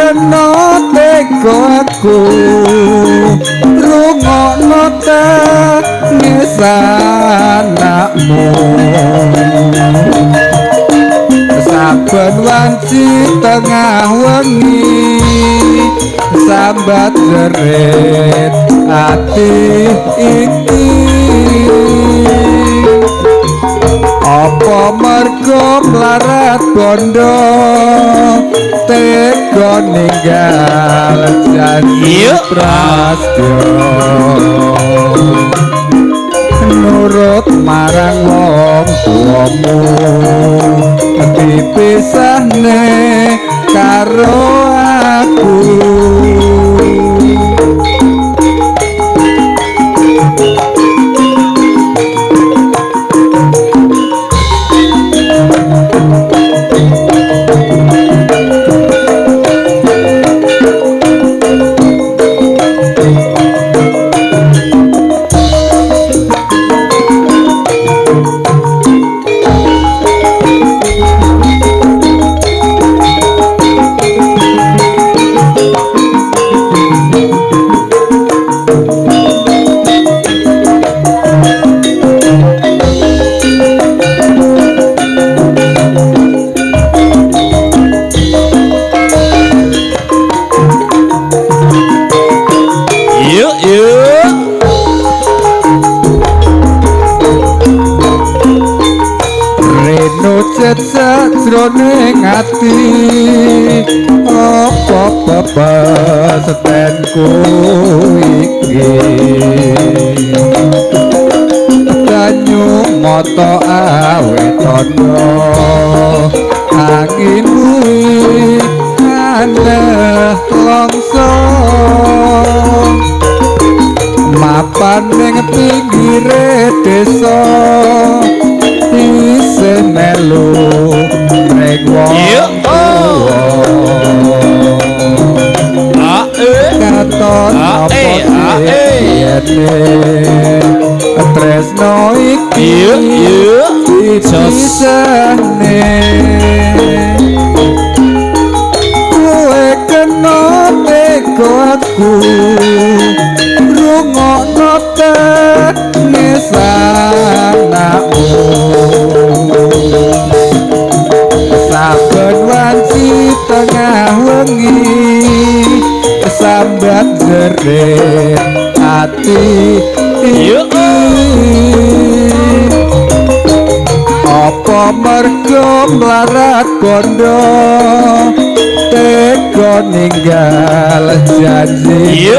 kena teko aku rungokno tangis anakmu saben wanci tengah wengi sambat jerit ati iki apa mergo mlarat bondo tega ninggal janji prastyo nurut marang wong tuamu dipisahne karo aku sajroning ati apa pepesetenku iki banyu mata awetono angin kuwi aneh longso mapan ning pinggire desa isih melu mrek wong katon apa tresno iki disane kowe kena teko aku rungokno tangis anakmu saben wanci tengah wengi sambat jerit ati iki apa mergo mlarat bondo tega ninggal janji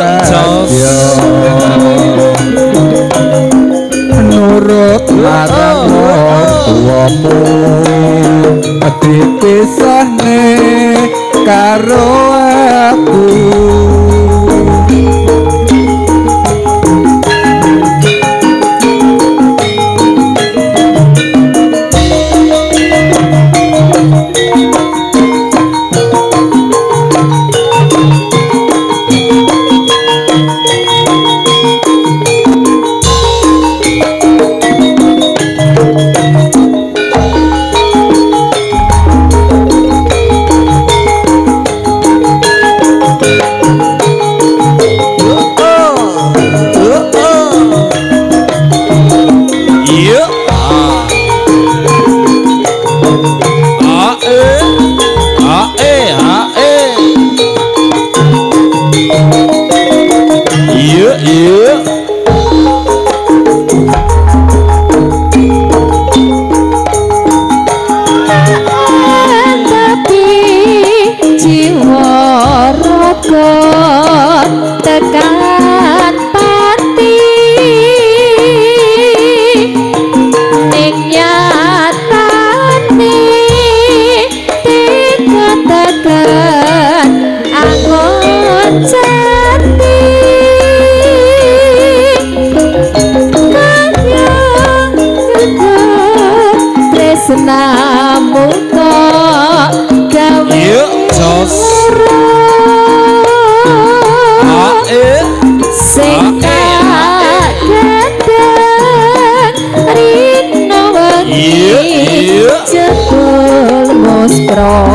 nurut marang wong tuamu dipisahne karo aku Senamu kok gawe sing kadang rino wengi jebul muspro